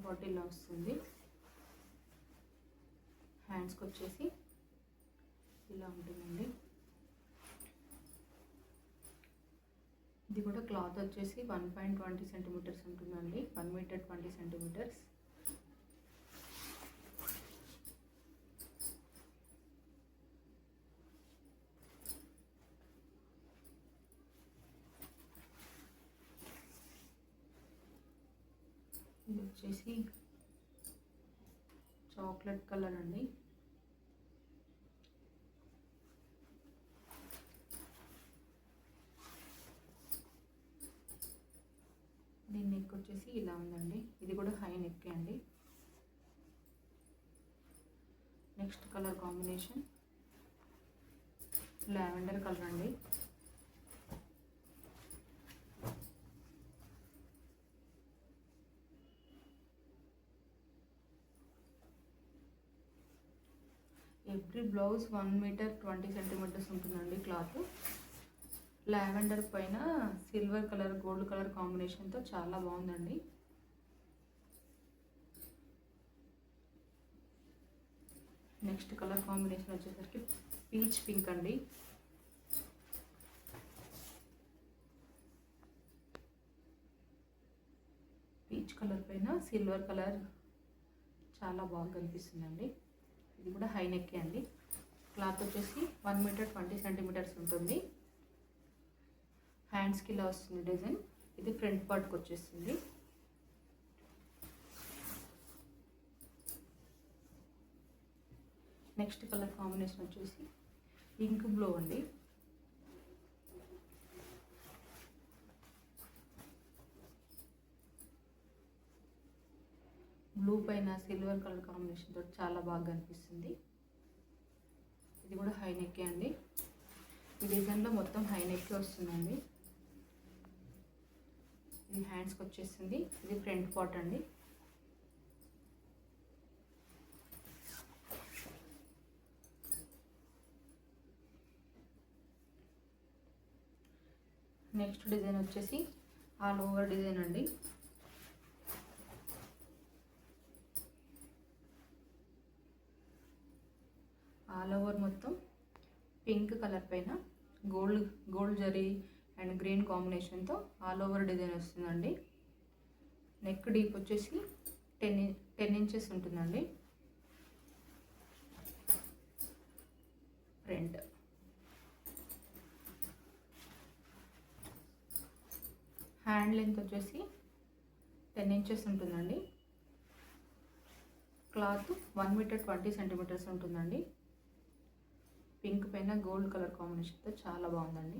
Part ఇలా వస్తుంది. హ్యాండ్స్కి వచ్చేసి ఇలా ఉంటుందండి. ఇది కూడా క్లాత్ వచ్చేసి 1.20 సెంటీమీటర్స్ ఉంటుందండి. 1 మీటర్ 20 సెంటీమీటర్స్. ఇది వచ్చేసి చాక్లెట్ కలర్ అండి. దీని నెక్ వచ్చేసి ఇలా ఉందండి. ఇది కూడా హై నెక్ అండి. Next colour combination lavender colour అండి. ఎవ్రీ బ్లౌజ్ 1 మీటర్ 20 సెంటీమీటర్స్ ఉంటుందండి క్లాత్. లావెండర్ పైన సిల్వర్ కలర్ గోల్డ్ కలర్ కాంబినేషన్తో చాలా బాగుందండి. నెక్స్ట్ కలర్ కాంబినేషన్ వచ్చేసరికి పీచ్ పింక్ అండి. పీచ్ కలర్ పైన సిల్వర్ కలర్ చాలా బాగా కనిపిస్తుందండి. ఇది కూడా హై నెక్ అండి. క్లాత్ వచ్చేసి 1 మీటర్ 20 సెంటీమీటర్స్ ఉంటుంది. హ్యాండ్స్కి ఇలా వస్తుంది డిజైన్. ఇది ఫ్రంట్ పార్ట్కి వచ్చేస్తుంది. నెక్స్ట్ కలర్ కాంబినేషన్ వచ్చేసి ఇంక్ బ్లూ అండి. బ్లూ పైన సిల్వర్ కలర్ కాంబినేషన్తో చాలా బాగా కనిపిస్తుంది. ఇది కూడా హై నెక్ అండి. ఈ డిజైన్లో మొత్తం హై నెక్ వస్తుందండి. ఇది హ్యాండ్స్కి వచ్చేస్తుంది. ఇది ఫ్రంట్ పార్ట్ అండి. నెక్స్ట్ డిజైన్ వచ్చేసి ఆల్ ఓవర్ డిజైన్ అండి. ఆల్ ఓవర్ మొత్తం పింక్ కలర్ పైన గోల్డ్ జరీ అండ్ గ్రీన్ కాంబినేషన్తో ఆల్ ఓవర్ డిజైన్ వస్తుందండి. నెక్ డీప్ వచ్చేసి 10 ఇంచెస్ ఉంటుందండి. ఫ్రంట్ హ్యాండ్ లెంత్ వచ్చేసి 10 ఇంచెస్ ఉంటుందండి. క్లాత్ 1 మీటర్ 20 సెంటీమీటర్స్ ఉంటుందండి. పింక్ పైన గోల్డ్ కలర్ కాంబినేషన్తో చాలా బాగుందండి.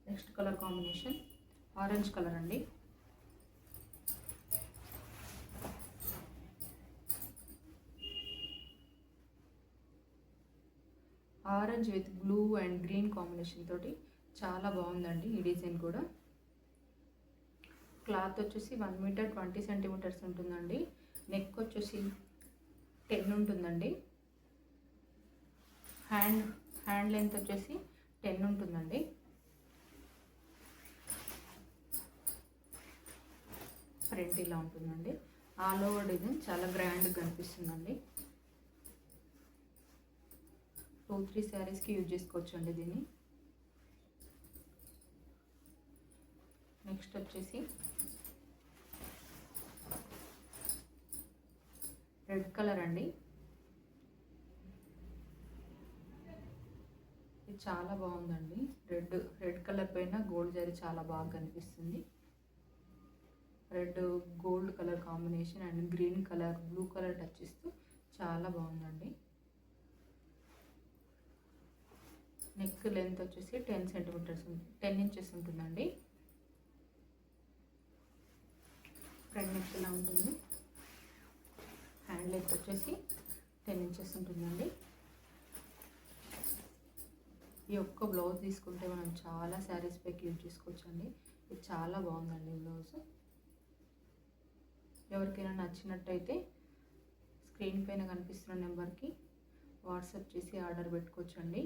Next colour combination orange colour అండి. Orange with blue and green combination తోటి చాలా బాగుందండి ఈ డిజైన్ కూడా. క్లాత్ వచ్చేసి 1 మీటర్ 20 సెంటీమీటర్స్ ఉంటుందండి. నెక్ వచ్చేసి 10 ఉంటుందండి. హ్యాండ్ లెంత్ వచ్చేసి 10 ఉంటుందండి. ఫ్రంట్ ఇలా ఉంటుందండి. ఆల్ ఓవర్ డిజైన్ చాలా గ్రాండ్గా కనిపిస్తుందండి. 2-3 శారీస్కి యూజ్ చేసుకోవచ్చు అండి దీన్ని. నెక్స్ట్ వచ్చేసి రెడ్ కలర్ అండి. ఇది చాలా బాగుందండి. రెడ్ కలర్ పైన గోల్డ్ జరీ చాలా బాగా కనిపిస్తుంది. Red gold colour combination and green colour blue colour touch ఇస్తూ చాలా బాగుందండి. నెక్ లెంత్ వచ్చేసి 10 ఇంచెస్ ఉంటుందండి. ఫ్రంట్ నెక్ ఇలా ఉంటుంది. హ్యాండ్ లెంత్ వచ్చేసి 10 ఇంచెస్ ఉంటుందండి. ఈ ఒక్క బ్లౌజ్ తీసుకుంటే మనం చాలా శారీస్ పైకి యూజ్ చేసుకోవచ్చండి. ఇది చాలా బాగుందండి బ్లౌజ్. ఎవరికైనా నచ్చినట్టయితే స్క్రీన్ పైన కనిపిస్తున్న నెంబర్కి వాట్సాప్ చేసి ఆర్డర్ పెట్టుకోవచ్చండి.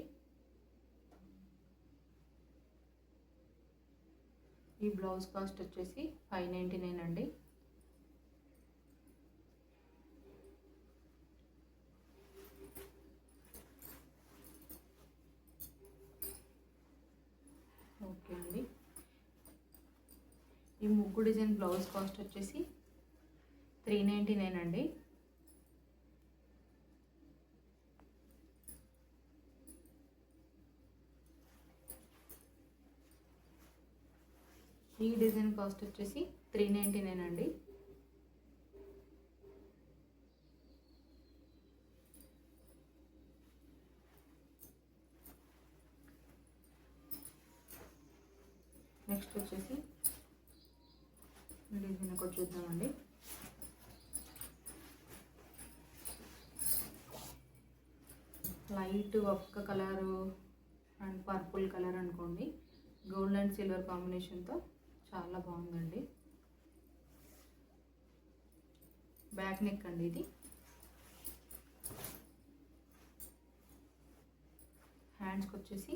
ఈ బ్లౌజ్ కాస్ట్ వచ్చేసి 599 అండి. ఓకే అండి. ఈ ముగ్గు డిజైన్ బ్లౌజ్ కాస్ట్ వచ్చేసి 399 అండి. ఈ డిజైన్ కాస్ట్ వచ్చేసి 399 అండి. నెక్స్ట్ వచ్చేసి డిజైన్ ఒకటి చూద్దామండి. లైట్ ఒక్క కలరు అండ్ పర్పుల్ కలర్ అనుకోండి, గోల్డ్ అండ్ సిల్వర్ కాంబినేషన్తో చాలా బాగుందండి. బ్యాక్ నెక్ అండి ఇది. హ్యాండ్స్కి వచ్చేసి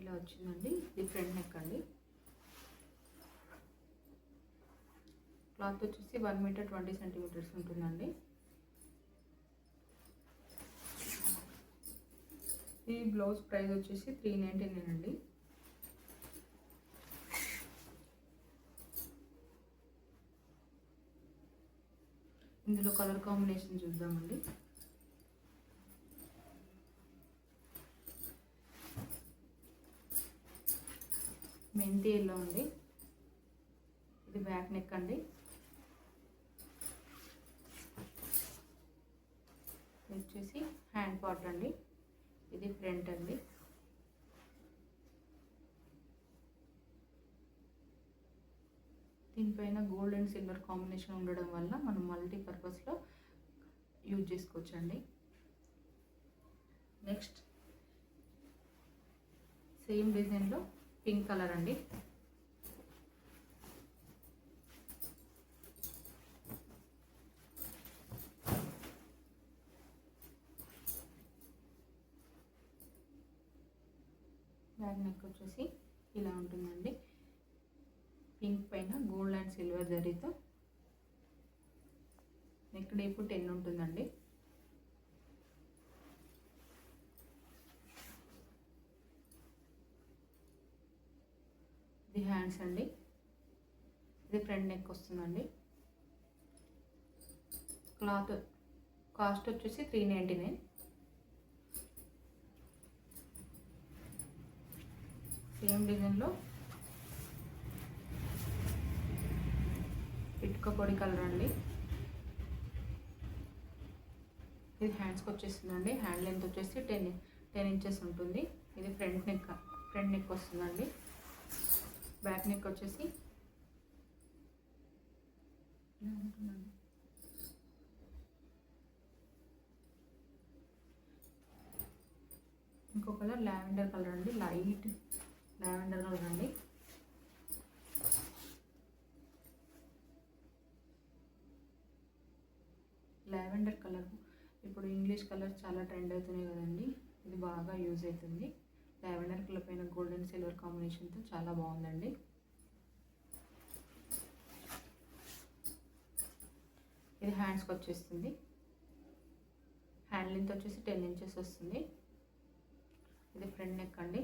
ఇలా వచ్చిందండి. ఇది ఫ్రంట్ నెక్ అండి. క్లాత్ వచ్చేసి 1 మీటర్ 20 సెంటీమీటర్స్ ఉంటుందండి. ఈ బ్లౌజ్ ప్రైస్ వచ్చేసి 399 అండి. ఇందులో కలర్ కాంబినేషన్ చూద్దామండి. మెంతి ఎల్లో అండి. ఇది బ్యాక్ నెక్ అండి. వచ్చేసి హ్యాండ్ పార్ట్ అండి. ఇది ఫ్రంట్ అండి. దీనిపైన గోల్డ్ అండ్ సిల్వర్ కాంబినేషన్ ఉండడం వల్ల మనం మల్టీపర్పస్లో యూజ్ చేసుకోవచ్చండి. నెక్స్ట్ సేమ్ డిజైన్లో పింక్ కలర్ అండి. బ్యాక్ నెక్ వచ్చేసి ఇలా ఉంటుందండి. పింక్ పైన గోల్డ్ అండ్ సిల్వర్ జరీతో నెక్ డీప్ 10 ఉంటుందండి. ఇది హ్యాండ్స్ అండి. ఇది ఫ్రంట్ నెక్ వస్తుందండి. క్లాత్ కాస్ట్ వచ్చేసి 399. సేమ్ డిజైన్లో ఇటుక పొడి కలర్ అండి. ఇది హ్యాండ్స్కి వచ్చేస్తుందండి. హ్యాండ్ లెంత్ వచ్చేసి 10 ఇంచెస్ ఉంటుంది. ఇది ఫ్రంట్ నెక్ వస్తుందండి. బ్యాక్ నెక్ వచ్చేసి ఇలా ఉంటుందండి. ఇంకో కలర్ లావెండర్ కలర్ అండి. లైట్ లావెండర్ కలర్ అండి. లావెండర్ కలర్ ఇప్పుడు ఇంగ్లీష్ కలర్ చాలా ట్రెండ్ అవుతున్నాయి కదండి. ఇది బాగా యూజ్ అవుతుంది. లావెండర్ కలర్ పైన గోల్డ్ అండ్ సిల్వర్ కాంబినేషన్తో చాలా బాగుందండి. ఇది హ్యాండ్స్కి వచ్చేస్తుంది. హ్యాండ్ లెంత్ వచ్చేసి 10 ఇంచెస్ వస్తుంది. ఇది ఫ్రంట్ నెక్ అండి.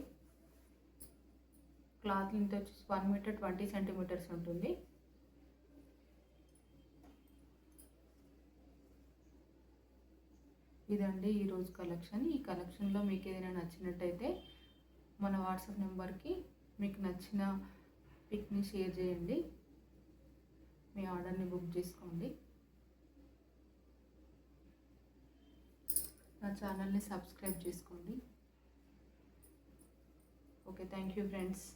క్లాత్ లెంత్ వచ్చేసి 1 మీటర్ 20 సెంటీమీటర్స్ ఉంటుంది. ఇదండి ఈరోజు కలెక్షన్. ఈ కలెక్షన్లో మీకు ఏదైనా నచ్చినట్టయితే మన వాట్సాప్ నెంబర్కి మీకు నచ్చిన పిక్ని షేర్ చేయండి. మీ ఆర్డర్ని బుక్ చేసుకోండి. నా ఛానల్ని సబ్స్క్రైబ్ చేసుకోండి. Okay, thank you friends.